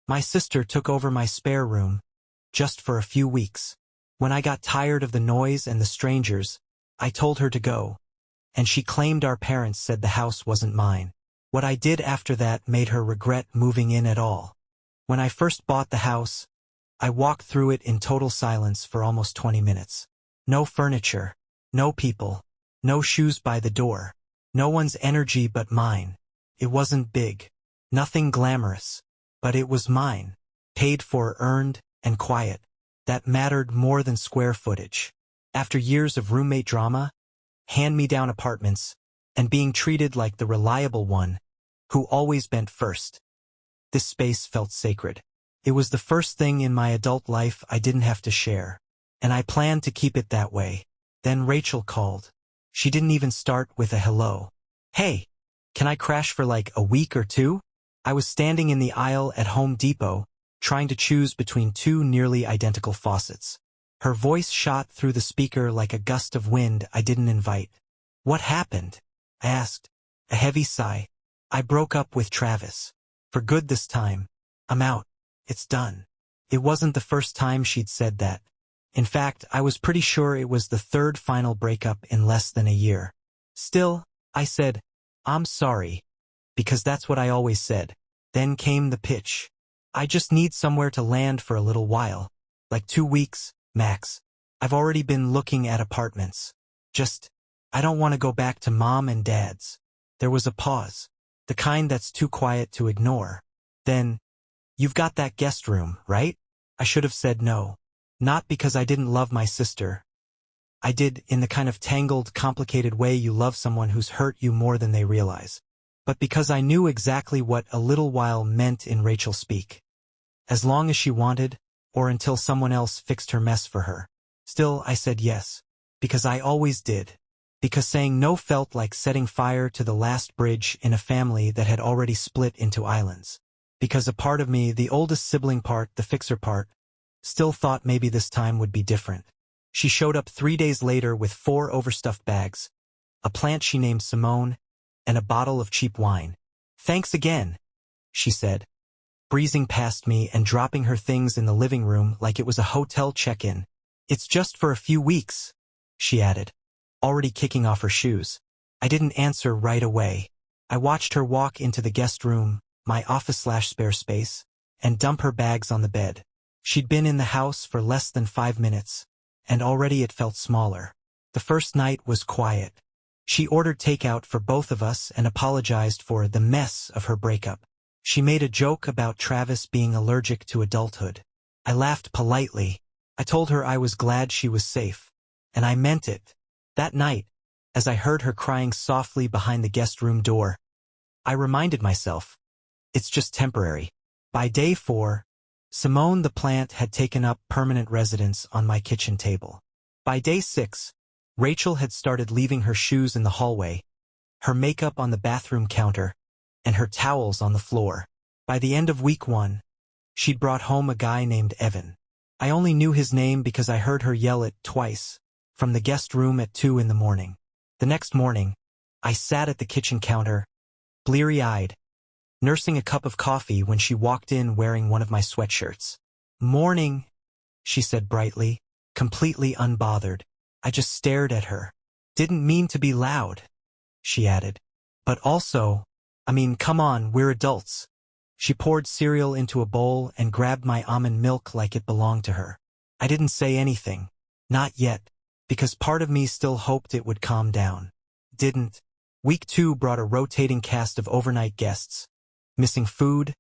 My sister took over my spare room, just for a few weeks. When I got tired of the noise and the strangers, I told her to go, and she claimed our parents said the house wasn't mine. What I did after that made her regret moving in at all. When I first bought the house, I walked through it in total silence for almost 20 minutes. No furniture, no people, no shoes by the door, no one's energy but mine. It wasn't big, nothing glamorous, but it was mine, paid for, earned, and quiet. That mattered more than square footage. After years of roommate drama, hand-me-down apartments, and being treated like the reliable one, who always bent first, this space felt sacred. It was the first thing in my adult life I didn't have to share, and I planned to keep it that way. Then Rachel called. She didn't even start with a hello. "Hey, can I crash for like a week or two?" I was standing in the aisle at Home Depot, trying to choose between two nearly identical faucets. Her voice shot through the speaker like a gust of wind I didn't invite. "What happened?" I asked. A heavy sigh. "I broke up with Travis. For good this time. I'm out. It's done." It wasn't the first time she'd said that. In fact, I was pretty sure it was the third final breakup in less than a year. Still, I said, "I'm sorry," because that's what I always said. Then came the pitch. "I just need somewhere to land for a little while. Like 2 weeks, max. I've already been looking at apartments. I don't want to go back to mom and dad's." There was a pause. The kind that's too quiet to ignore. Then, "You've got that guest room, right?" I should have said no. Not because I didn't love my sister. I did, in the kind of tangled, complicated way you love someone who's hurt you more than they realize. But because I knew exactly what a little while meant in Rachel's speak. As long as she wanted, or until someone else fixed her mess for her. Still, I said yes. Because I always did. Because saying no felt like setting fire to the last bridge in a family that had already split into islands. Because a part of me, the oldest sibling part, the fixer part, still thought maybe this time would be different. She showed up 3 days later with 4 overstuffed bags, a plant she named Simone, and a bottle of cheap wine. "Thanks again," she said, breezing past me and dropping her things in the living room like it was a hotel check-in. "It's just for a few weeks," she added, already kicking off her shoes. I didn't answer right away. I watched her walk into the guest room, my office/spare space, and dump her bags on the bed. She'd been in the house for less than 5 minutes, and already it felt smaller. The first night was quiet. She ordered takeout for both of us and apologized for the mess of her breakup. She made a joke about Travis being allergic to adulthood. I laughed politely. I told her I was glad she was safe. And I meant it. That night, as I heard her crying softly behind the guest room door, I reminded myself, it's just temporary. By day 4, Simone the plant had taken up permanent residence on my kitchen table. By day 6, Rachel had started leaving her shoes in the hallway, her makeup on the bathroom counter, and her towels on the floor. By the end of week 1, she'd brought home a guy named Evan. I only knew his name because I heard her yell it twice, from the guest room at 2 in the morning. The next morning, I sat at the kitchen counter, bleary-eyed, nursing a cup of coffee when she walked in wearing one of my sweatshirts. "Morning," she said brightly, completely unbothered. I just stared at her. "Didn't mean to be loud," she added. "But also, come on, we're adults." She poured cereal into a bowl and grabbed my almond milk like it belonged to her. I didn't say anything. Not yet, because part of me still hoped it would calm down. Didn't. Week 2 brought a rotating cast of overnight guests. Missing food,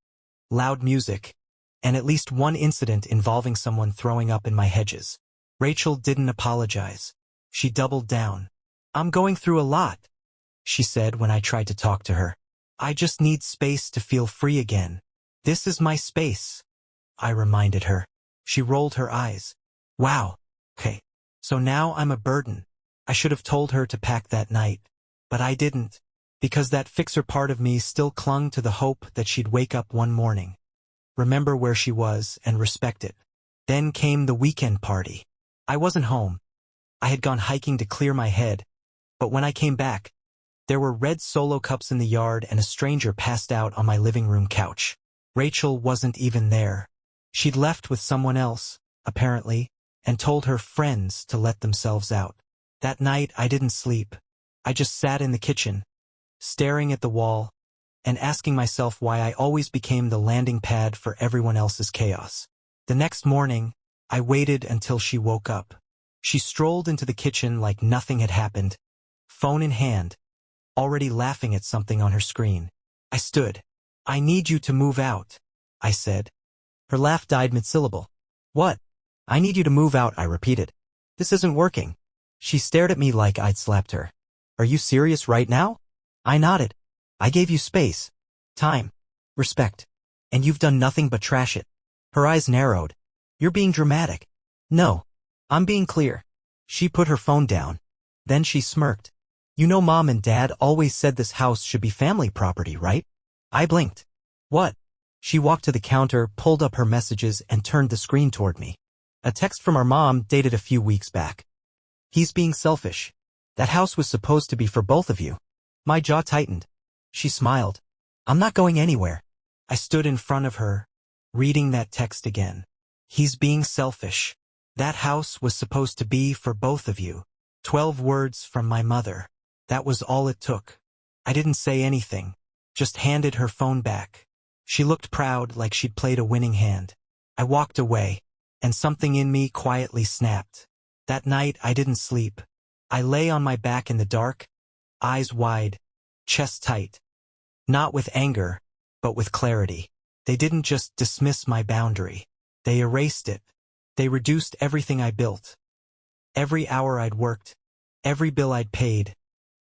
loud music, and at least one incident involving someone throwing up in my hedges. Rachel didn't apologize. She doubled down. "I'm going through a lot," she said when I tried to talk to her. "I just need space to feel free again." "This is my space," I reminded her. She rolled her eyes. "Wow, okay. So now I'm a burden." I should have told her to pack that night. But I didn't, because that fixer part of me still clung to the hope that she'd wake up one morning, remember where she was, and respect it. Then came the weekend party. I wasn't home. I had gone hiking to clear my head, but when I came back, there were red Solo cups in the yard and a stranger passed out on my living room couch. Rachel wasn't even there. She'd left with someone else, apparently, and told her friends to let themselves out. That night I didn't sleep. I just sat in the kitchen, staring at the wall, and asking myself why I always became the landing pad for everyone else's chaos. The next morning, I waited until she woke up. She strolled into the kitchen like nothing had happened, phone in hand, already laughing at something on her screen. I stood. "I need you to move out," I said. Her laugh died mid-syllable. "What?" "I need you to move out," I repeated. "This isn't working." She stared at me like I'd slapped her. "Are you serious right now?" I nodded. "I gave you space, time, respect, and you've done nothing but trash it." Her eyes narrowed. "You're being dramatic." "No, I'm being clear." She put her phone down. Then she smirked. "You know Mom and Dad always said this house should be family property, right?" I blinked. "What?" She walked to the counter, pulled up her messages, and turned the screen toward me. A text from our mom dated a few weeks back. "He's being selfish. That house was supposed to be for both of you." My jaw tightened. She smiled. "I'm not going anywhere." I stood in front of her, reading that text again. "He's being selfish. That house was supposed to be for both of you." 12 words from my mother. That was all it took. I didn't say anything, just handed her phone back. She looked proud, like she'd played a winning hand. I walked away, and something in me quietly snapped. That night I didn't sleep. I lay on my back in the dark, eyes wide, chest tight. Not with anger, but with clarity. They didn't just dismiss my boundary. They erased it. They reduced everything I built. Every hour I'd worked, every bill I'd paid,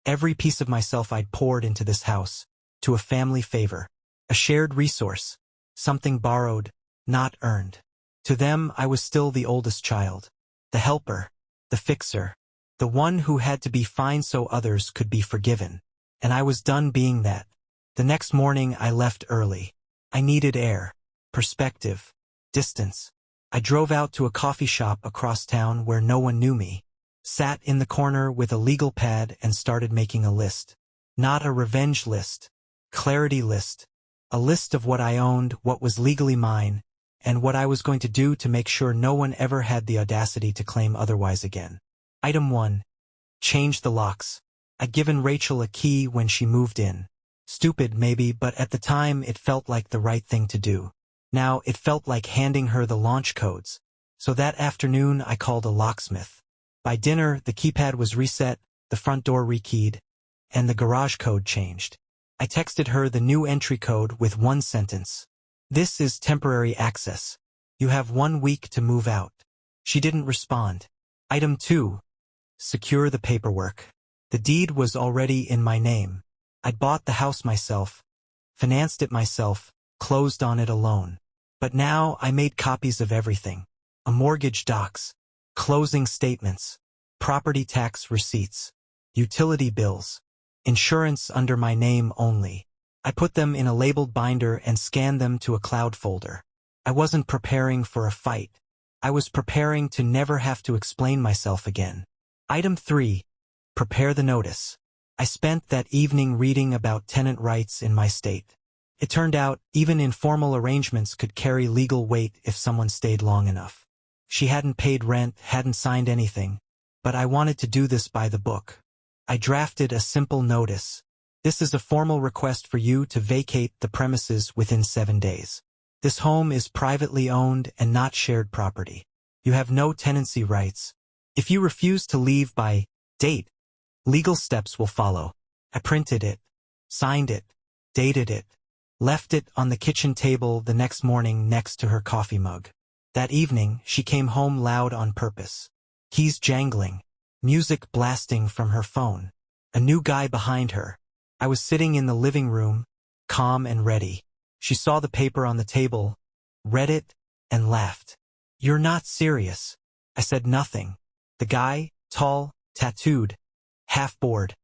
every piece of myself I'd poured into this house, to a family favor, a shared resource, something borrowed, not earned. To them I was still the oldest child, the helper, the fixer, the one who had to be fine so others could be forgiven. And I was done being that. The next morning I left early. I needed air, perspective, distance. I drove out to a coffee shop across town where no one knew me, sat in the corner with a legal pad and started making a list. Not a revenge list, clarity list. A list of what I owned, what was legally mine, and what I was going to do to make sure no one ever had the audacity to claim otherwise again. Item 1. Change the locks. I'd given Rachel a key when she moved in. Stupid maybe, but at the time it felt like the right thing to do. Now it felt like handing her the launch codes. So that afternoon I called a locksmith. By dinner the keypad was reset, the front door rekeyed, and the garage code changed. I texted her the new entry code with one sentence. "This is temporary access. You have 1 week to move out." She didn't respond. Item 2. Secure the paperwork. The deed was already in my name. I'd bought the house myself, financed it myself, closed on it alone. But now I made copies of everything. A mortgage docs, closing statements, property tax receipts, utility bills, insurance under my name only. I put them in a labeled binder and scanned them to a cloud folder. I wasn't preparing for a fight. I was preparing to never have to explain myself again. Item 3. Prepare the notice. I spent that evening reading about tenant rights in my state. It turned out even informal arrangements could carry legal weight if someone stayed long enough. She hadn't paid rent, hadn't signed anything, but I wanted to do this by the book. I drafted a simple notice. This is a formal request for you to vacate the premises within 7 days. This home is privately owned and not shared property. You have no tenancy rights. If you refuse to leave by date, legal steps will follow. I printed it, signed it, dated it, left it on the kitchen table the next morning next to her coffee mug. That evening, she came home loud on purpose. Keys jangling, music blasting from her phone. A new guy behind her. I was sitting in the living room, calm and ready. She saw the paper on the table, read it, and laughed. "You're not serious." I said nothing. The guy, tall, tattooed, half bored,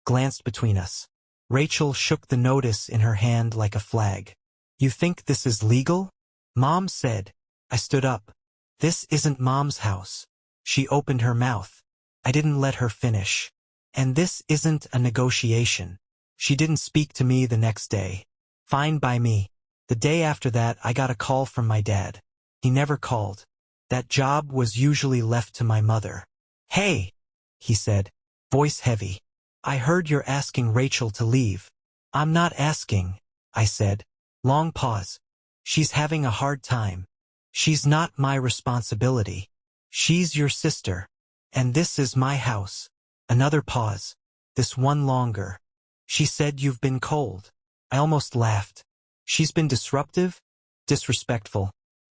glanced between us. Rachel shook the notice in her hand like a flag. "You think this is legal?" Mom said. I stood up. "This isn't Mom's house." She opened her mouth. I didn't let her finish. "And this isn't a negotiation." She didn't speak to me the next day. Fine by me. The day after that, I got a call from my dad. He never called. That job was usually left to my mother. "Hey," he said, voice heavy. "I heard you're asking Rachel to leave." "I'm not asking," I said. Long pause. "She's having a hard time. She's not my responsibility. She's your sister. And this is my house." Another pause. This one longer. "She said you've been cold." I almost laughed. "She's been disruptive, disrespectful,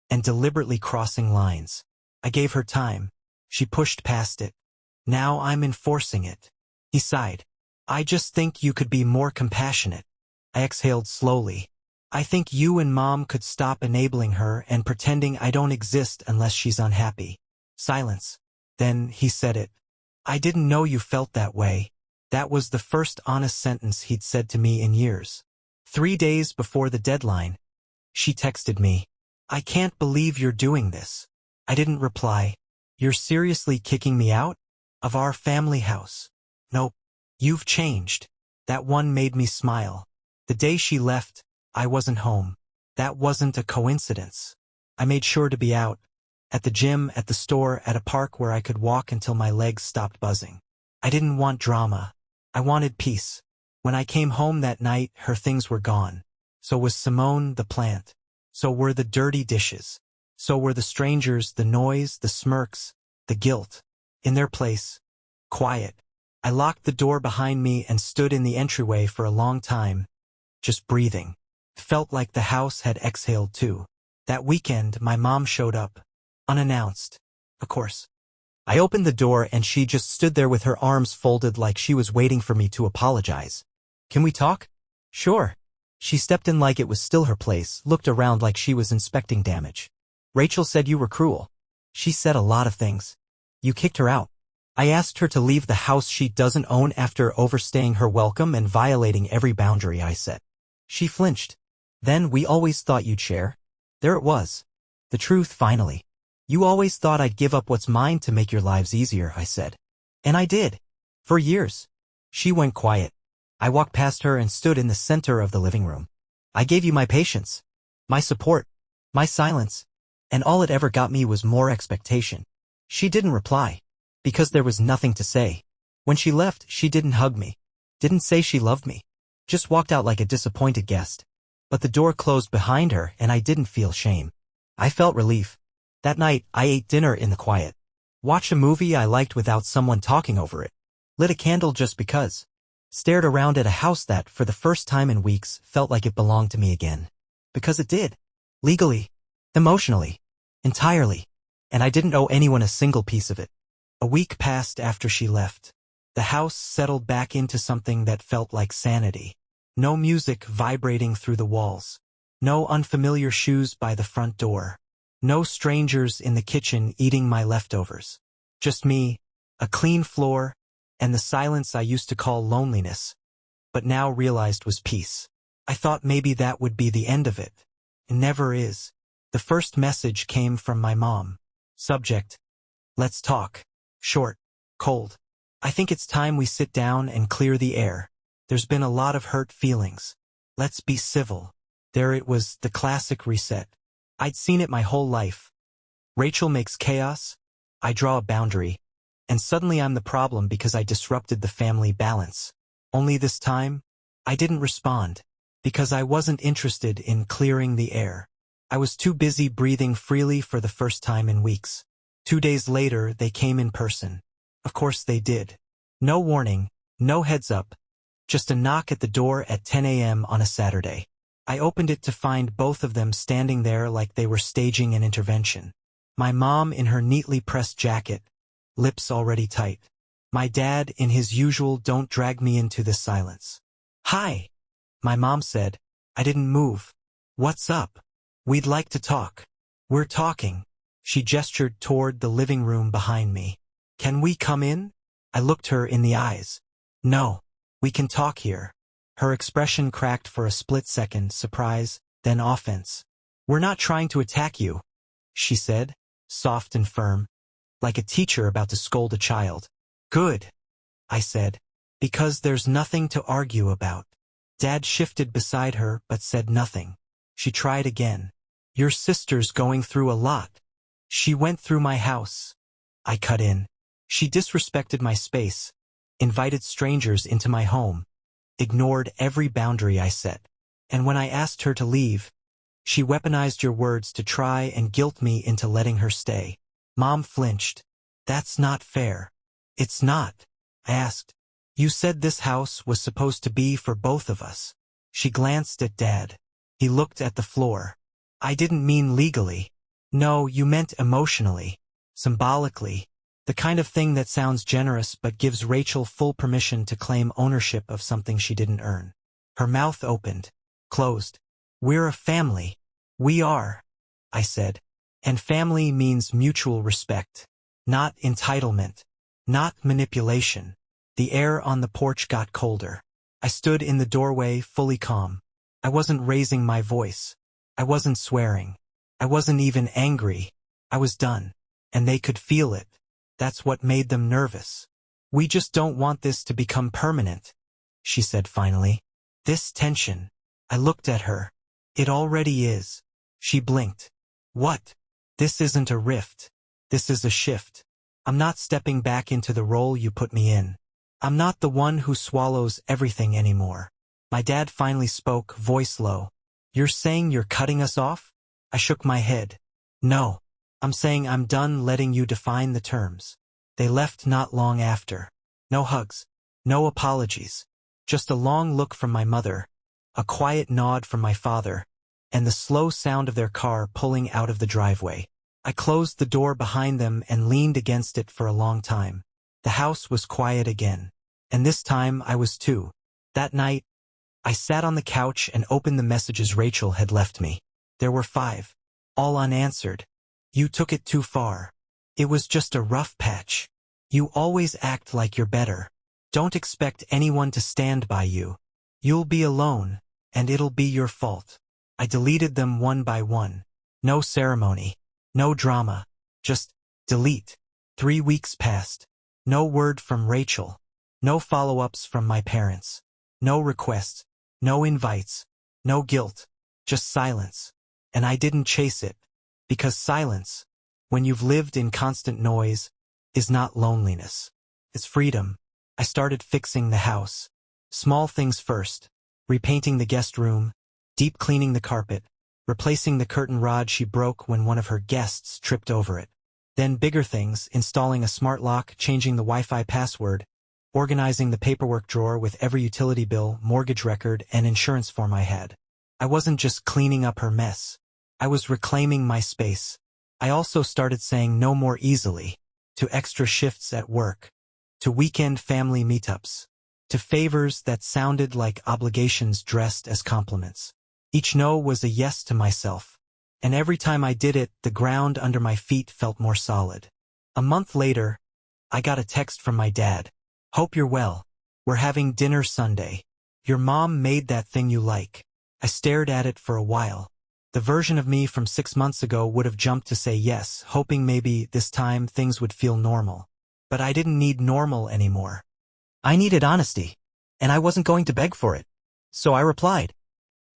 and deliberately crossing lines. I gave her time. She pushed past it. Now I'm enforcing it." He sighed. "I just think you could be more compassionate." I exhaled slowly. "I think you and Mom could stop enabling her and pretending I don't exist unless she's unhappy." Silence. Then he said it. "I didn't know you felt that way." That was the first honest sentence he'd said to me in years. 3 days before the deadline, she texted me, "I can't believe you're doing this." I didn't reply. "You're seriously kicking me out? Of our family house?" "Nope. You've changed." That one made me smile. The day she left, I wasn't home. That wasn't a coincidence. I made sure to be out. At the gym, at the store, at a park where I could walk until my legs stopped buzzing. I didn't want drama. I wanted peace. When I came home that night, her things were gone. So was Simone the plant. So were the dirty dishes. So were the strangers, the noise, the smirks, the guilt. In their place, quiet. I locked the door behind me and stood in the entryway for a long time, just breathing. Felt like the house had exhaled too. That weekend, my mom showed up. Unannounced. Of course. I opened the door and she just stood there with her arms folded like she was waiting for me to apologize. "Can we talk?" "Sure." She stepped in like it was still her place, looked around like she was inspecting damage. "Rachel said you were cruel." "She said a lot of things." "You kicked her out." "I asked her to leave the house she doesn't own after overstaying her welcome and violating every boundary I set." She flinched. "Then we always thought you'd share." There it was. The truth finally. "You always thought I'd give up what's mine to make your lives easier," I said. "And I did. For years." She went quiet. I walked past her and stood in the center of the living room. "I gave you my patience, my support, my silence, and all it ever got me was more expectation." She didn't reply, because there was nothing to say. When she left, she didn't hug me, didn't say she loved me, just walked out like a disappointed guest. But the door closed behind her and I didn't feel shame. I felt relief. That night, I ate dinner in the quiet. Watched a movie I liked without someone talking over it. Lit a candle just because. Stared around at a house that, for the first time in weeks, felt like it belonged to me again. Because it did. Legally. Emotionally. Entirely. And I didn't owe anyone a single piece of it. A week passed after she left. The house settled back into something that felt like sanity. No music vibrating through the walls. No unfamiliar shoes by the front door. No strangers in the kitchen eating my leftovers. Just me, a clean floor, and the silence I used to call loneliness, but now realized was peace. I thought maybe that would be the end of it. It never is. The first message came from my mom. Subject: "Let's talk." Short, cold. "I think it's time we sit down and clear the air. There's been a lot of hurt feelings. Let's be civil." There it was, the classic reset. I'd seen it my whole life. Rachel makes chaos, I draw a boundary, and suddenly I'm the problem because I disrupted the family balance. Only this time, I didn't respond, because I wasn't interested in clearing the air. I was too busy breathing freely for the first time in weeks. 2 days later, they came in person. Of course they did. No warning, no heads up, just a knock at the door at 10 a.m. on a Saturday. I opened it to find both of them standing there like they were staging an intervention. My mom in her neatly pressed jacket, lips already tight. My dad in his usual "don't drag me into this" silence. "Hi," my mom said. I didn't move. "What's up?" "We'd like to talk." "We're talking." She gestured toward the living room behind me. "Can we come in?" I looked her in the eyes. "No. We can talk here." Her expression cracked for a split second, surprise, then offense. "We're not trying to attack you," she said, soft and firm, like a teacher about to scold a child. "Good," I said, "because there's nothing to argue about." Dad shifted beside her but said nothing. She tried again. Your sister's going through a lot. She went through my house. I cut in. She disrespected my space, invited strangers into my home, ignored every boundary I set. And when I asked her to leave, she weaponized your words to try and guilt me into letting her stay. Mom flinched. That's not fair. It's not. I asked. You said this house was supposed to be for both of us. She glanced at Dad. He looked at the floor. I didn't mean legally. No, you meant emotionally, symbolically, the kind of thing that sounds generous but gives Rachel full permission to claim ownership of something she didn't earn. Her mouth opened, closed. We're a family. We are, I said. And family means mutual respect, not entitlement, not manipulation. The air on the porch got colder. I stood in the doorway, fully calm. I wasn't raising my voice. I wasn't swearing. I wasn't even angry. I was done. And they could feel it. That's what made them nervous. We just don't want this to become permanent, she said finally. This tension. I looked at her. It already is. She blinked. What? This isn't a rift. This is a shift. I'm not stepping back into the role you put me in. I'm not the one who swallows everything anymore. My dad finally spoke, voice low. You're saying you're cutting us off? I shook my head. No. I'm saying I'm done letting you define the terms. They left not long after. No hugs. No apologies. Just a long look from my mother, a quiet nod from my father, and the slow sound of their car pulling out of the driveway. I closed the door behind them and leaned against it for a long time. The house was quiet again. And this time I was too. That night, I sat on the couch and opened the messages Rachel had left me. There were 5. All unanswered. You took it too far. It was just a rough patch. You always act like you're better. Don't expect anyone to stand by you. You'll be alone, and it'll be your fault. I deleted them one by one. No ceremony. No drama. Just delete. 3 weeks passed. No word from Rachel. No follow-ups from my parents. No requests. No invites. No guilt. Just silence. And I didn't chase it. Because silence, when you've lived in constant noise, is not loneliness. It's freedom. I started fixing the house. Small things first. Repainting the guest room. Deep cleaning the carpet. Replacing the curtain rod she broke when one of her guests tripped over it. Then bigger things, installing a smart lock, changing the Wi-Fi password, organizing the paperwork drawer with every utility bill, mortgage record, and insurance form I had. I wasn't just cleaning up her mess. I was reclaiming my space. I also started saying no more easily, to extra shifts at work, to weekend family meetups, to favors that sounded like obligations dressed as compliments. Each no was a yes to myself. And every time I did it, the ground under my feet felt more solid. A month later, I got a text from my dad. Hope you're well. We're having dinner Sunday. Your mom made that thing you like. I stared at it for a while. The version of me from 6 months ago would have jumped to say yes, hoping maybe this time things would feel normal. But I didn't need normal anymore. I needed honesty. And I wasn't going to beg for it. So I replied.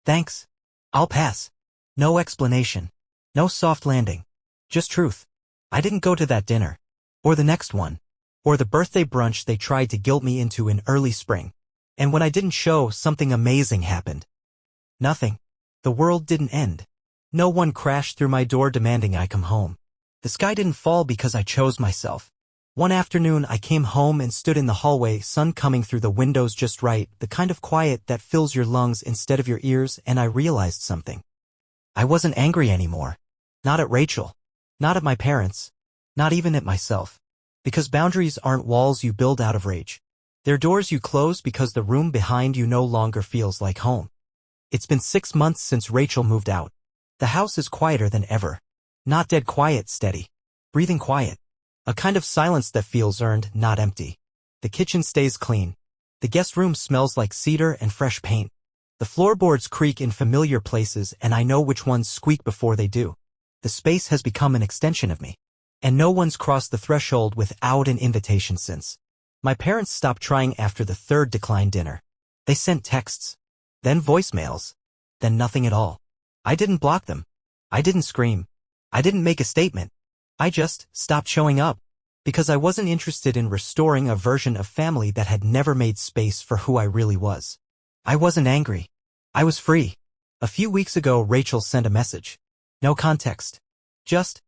Thanks. I'll pass. No explanation. No soft landing. Just truth. I didn't go to that dinner. Or the next one. Or the birthday brunch they tried to guilt me into in early spring. And when I didn't show, something amazing happened. Nothing. The world didn't end. No one crashed through my door demanding I come home. The sky didn't fall because I chose myself. One afternoon I came home and stood in the hallway, sun coming through the windows just right, the kind of quiet that fills your lungs instead of your ears, and I realized something. I wasn't angry anymore. Not at Rachel. Not at my parents. Not even at myself. Because boundaries aren't walls you build out of rage. They're doors you close because the room behind you no longer feels like home. It's been 6 months since Rachel moved out. The house is quieter than ever. Not dead quiet, steady. Breathing quiet. A kind of silence that feels earned, not empty. The kitchen stays clean. The guest room smells like cedar and fresh paint. The floorboards creak in familiar places, and I know which ones squeak before they do. The space has become an extension of me. And no one's crossed the threshold without an invitation since. My parents stopped trying after the 3rd declined dinner. They sent texts. Then voicemails. Then nothing at all. I didn't block them. I didn't scream. I didn't make a statement. I just stopped showing up. Because I wasn't interested in restoring a version of family that had never made space for who I really was. I wasn't angry. I was free. A few weeks ago, Rachel sent a message. No context. Just,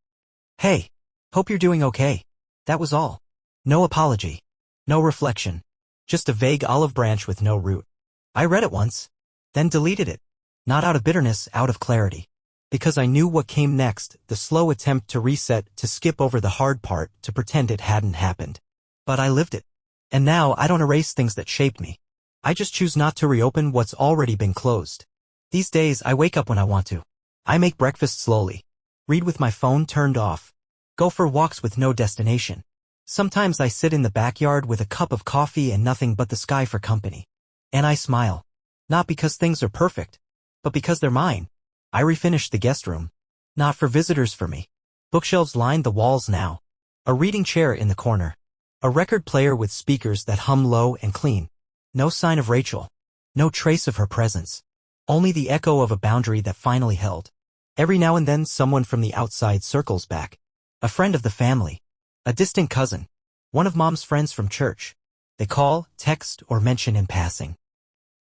"Hey, hope you're doing okay." That was all. No apology. No reflection. Just a vague olive branch with no root. I read it once, then deleted it. Not out of bitterness, out of clarity. Because I knew what came next, the slow attempt to reset, to skip over the hard part, to pretend it hadn't happened. But I lived it. And now I don't erase things that shaped me. I just choose not to reopen what's already been closed. These days I wake up when I want to. I make breakfast slowly. Read with my phone turned off. Go for walks with no destination. Sometimes I sit in the backyard with a cup of coffee and nothing but the sky for company. And I smile. Not because things are perfect, but because they're mine. I refinished the guest room. Not for visitors, for me. Bookshelves lined the walls now. A reading chair in the corner. A record player with speakers that hum low and clean. No sign of Rachel. No trace of her presence. Only the echo of a boundary that finally held. Every now and then someone from the outside circles back. A friend of the family. A distant cousin. One of Mom's friends from church. They call, text, or mention in passing.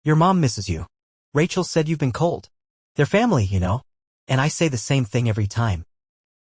"Your mom misses you. Rachel said you've been cold." They're family, you know. And I say the same thing every time.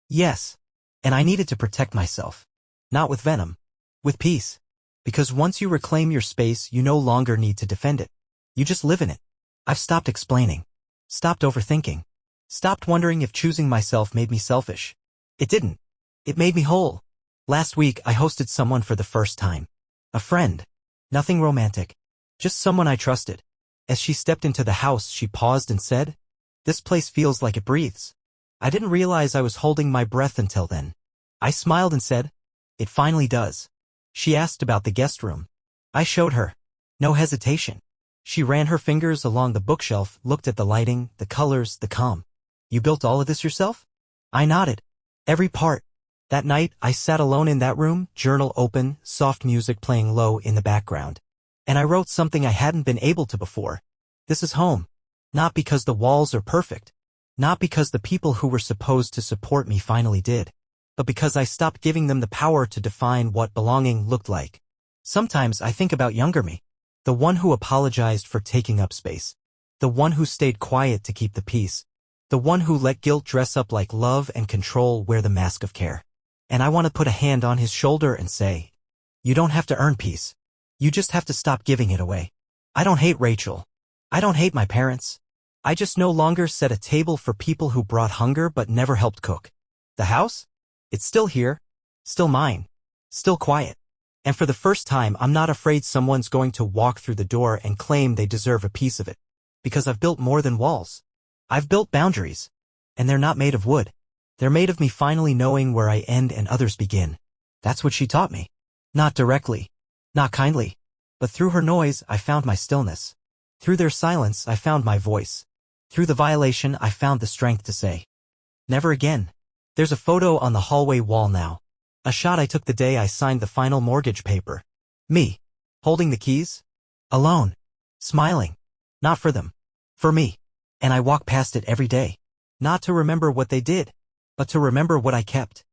Yes. And I needed to protect myself. Not with venom. With peace. Because once you reclaim your space, you no longer need to defend it. You just live in it. I've stopped explaining. Stopped overthinking. Stopped wondering if choosing myself made me selfish. It didn't. It made me whole. Last week, I hosted someone for the first time. A friend. Nothing romantic. Just someone I trusted. As she stepped into the house, she paused and said, "This place feels like it breathes." I didn't realize I was holding my breath until then. I smiled and said, "It finally does." She asked about the guest room. I showed her. No hesitation. She ran her fingers along the bookshelf, looked at the lighting, the colors, the calm. "You built all of this yourself?" I nodded. Every part. That night, I sat alone in that room, journal open, soft music playing low in the background. And I wrote something I hadn't been able to before. This is home. Not because the walls are perfect. Not because the people who were supposed to support me finally did. But because I stopped giving them the power to define what belonging looked like. Sometimes I think about younger me. The one who apologized for taking up space. The one who stayed quiet to keep the peace. The one who let guilt dress up like love and control wear the mask of care. And I want to put a hand on his shoulder and say, "You don't have to earn peace. You just have to stop giving it away." I don't hate Rachel. I don't hate my parents. I just no longer set a table for people who brought hunger but never helped cook. The house? It's still here. Still mine. Still quiet. And for the first time, I'm not afraid someone's going to walk through the door and claim they deserve a piece of it. Because I've built more than walls. I've built boundaries. And they're not made of wood. They're made of me finally knowing where I end and others begin. That's what she taught me. Not directly. Not kindly. But through her noise, I found my stillness. Through their silence, I found my voice. Through the violation, I found the strength to say, "Never again." There's a photo on the hallway wall now. A shot I took the day I signed the final mortgage paper. Me. Holding the keys. Alone. Smiling. Not for them. For me. And I walk past it every day. Not to remember what they did, but to remember what I kept.